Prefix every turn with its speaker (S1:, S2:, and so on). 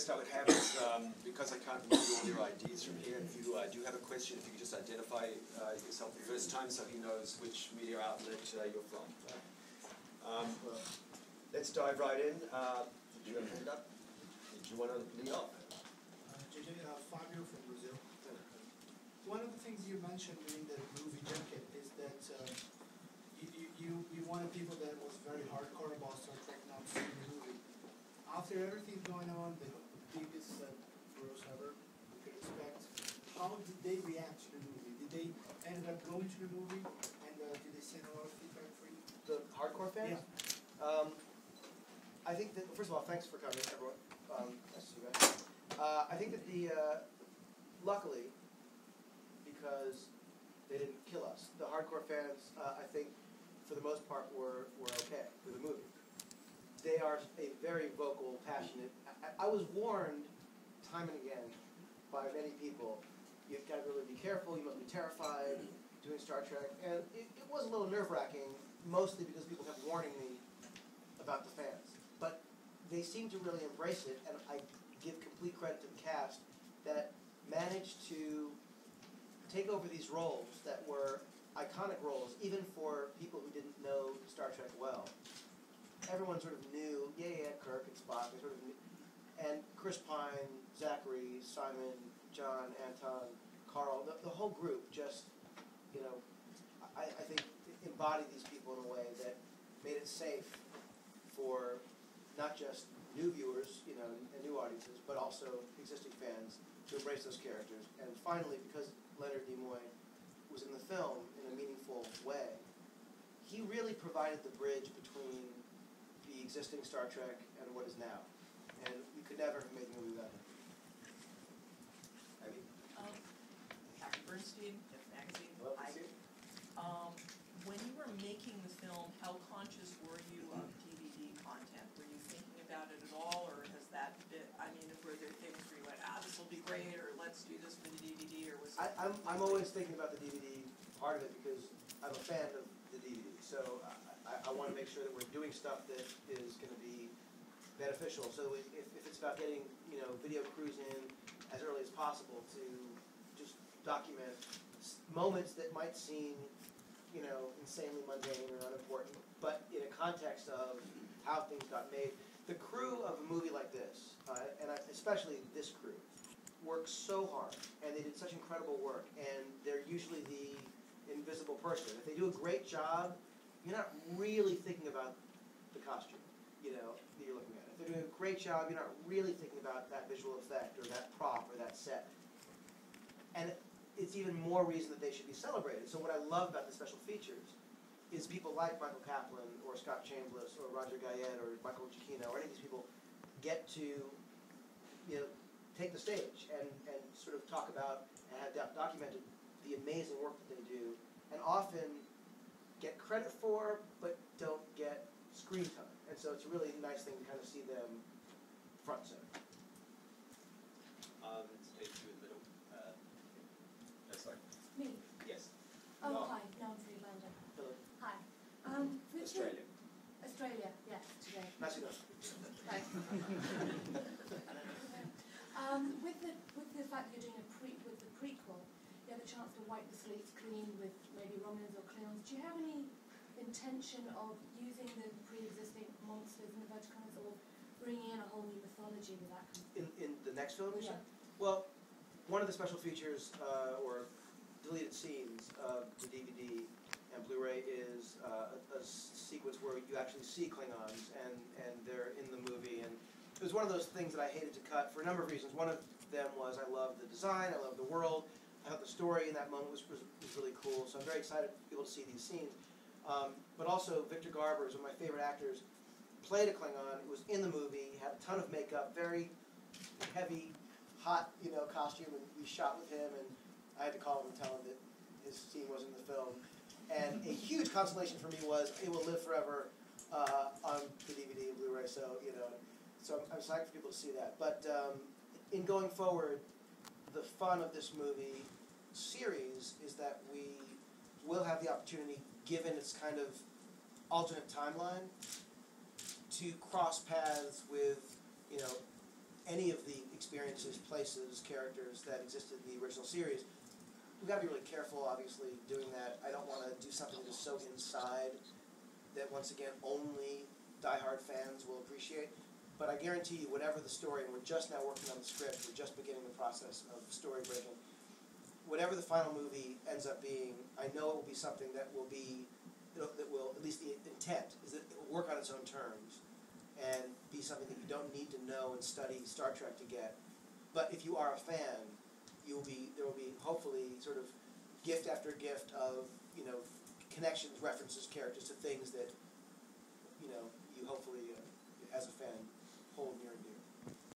S1: request I would have is, because I can't read all your IDs from here, if you do have a question, if you could just identify yourself the first time so he knows which media outlet you're from. Let's dive right in. Did you have a hand up? Did you want to lead off?
S2: JJ, Fabio from Brazil. One of the things you mentioned during the movie Jacket is that you wanted people that was very hardcore about Star Trek now to see the movie. After everything going on, the biggest gross ever you could expect, how did they react to the movie? Did they end up going to the movie, and did they send a lot of feedback for you?
S3: The hardcore fans?
S2: Yeah.
S3: I think that, first of all, thanks for coming, everyone. Nice to see you guys. I think that luckily, because they didn't kill us, the hardcore fans, I think, for the most part, were okay with the movie. They are a very vocal, passionate. I was warned time and again by many people, you've got to really be careful, you must be terrified doing Star Trek. And it was a little nerve-wracking, mostly because people kept warning me about the fans. But they seem to really embrace it, and I give complete credit to the cast that managed to take over these roles that were iconic roles, even for people who didn't know Star Trek well. Everyone sort of knew, yeah, Kirk and Spock, they sort of knew. And Chris Pine, Zachary, Simon, John, Anton, Carl, the whole group just, I think embodied these people in a way that made it safe for not just new viewers, and new audiences, but also existing fans to embrace those characters. And finally, because Leonard Nimoy was in the film in a meaningful way, he really provided the bridge between the existing Star Trek and what is now. And you could never have made the movie better. Abby?
S4: Kathy Bernstein, If Magazine.
S3: Love to see it.
S4: When you were making the film, how conscious were you of DVD content? Were you thinking about it at all, or has that been, were there things where you went, this will be great, or let's do this for the DVD, or was it?
S3: I'm always thinking about the DVD part of it because I'm a fan of the DVD. So I want to make sure that we're doing stuff that is going to be beneficial. So if it's about getting video crews in as early as possible to just document moments that might seem insanely mundane or unimportant, but in a context of how things got made. The crew of a movie like this, especially this crew, works so hard, and they did such incredible work, and they're usually the invisible person. If they do a great job, you're not really thinking about the costume, that you're looking at. If they're doing a great job, you're not really thinking about that visual effect or that prop or that set. And it's even more reason that they should be celebrated. So what I love about the special features is people like Michael Kaplan or Scott Chambliss or Roger Guyette or Michael Giacchino or any of these people get to take the stage and sort of talk about and have documented the amazing work that they do, and often get credit for but don't get screen time. And so it's a really nice thing to kind of see them front and center.
S1: Stage two in the middle. Sorry.
S5: Me?
S1: Yes.
S5: Oh,
S1: No.
S5: hi. No, I'm through London.
S3: Hello.
S5: Hi.
S1: Australia.
S5: Australia, yes, today.
S3: Nice enough.
S5: Right. With the fact that you're doing with the prequel, you have a chance to wipe the slates clean with maybe Romulans or Klingons. Do you have any intention of using the pre-existing monsters in the Verticons, or bringing in a whole new mythology with that?
S3: In the next film, you
S5: Yeah.
S3: said? Well, one of the special features or deleted scenes of the DVD and Blu-ray is a sequence where you actually see Klingons and they're in the movie. And it was one of those things that I hated to cut for a number of reasons. One of them was I love the design, I love the world, I thought the story in that moment was really cool. So I'm very excited to be able to see these scenes. But also Victor Garber is one of my favorite actors, played a Klingon, was in the movie, had a ton of makeup, very heavy, hot, costume, and we shot with him, and I had to call him and tell him that his scene was in the film. And a huge consolation for me was it will live forever on the DVD and Blu-ray. So so I'm excited for people to see that. But in going forward, the fun of this movie series is that we will have the opportunity, given its kind of alternate timeline, to cross paths with any of the experiences, places, characters that existed in the original series. We've got to be really careful, obviously, doing that. I don't want to do something that is so inside that, once again, only diehard fans will appreciate. But I guarantee you, whatever the story, and we're just now working on the script, we're just beginning the process of story breaking, whatever the final movie ends up being, I know it will be something that will be, that will, at least the intent, is that it will work on its own terms and be something that you don't need to know and study Star Trek to get. But if you are a fan, there will be hopefully sort of gift after gift of, connections, references, characters to things that, you hopefully, as a fan, hold near and dear.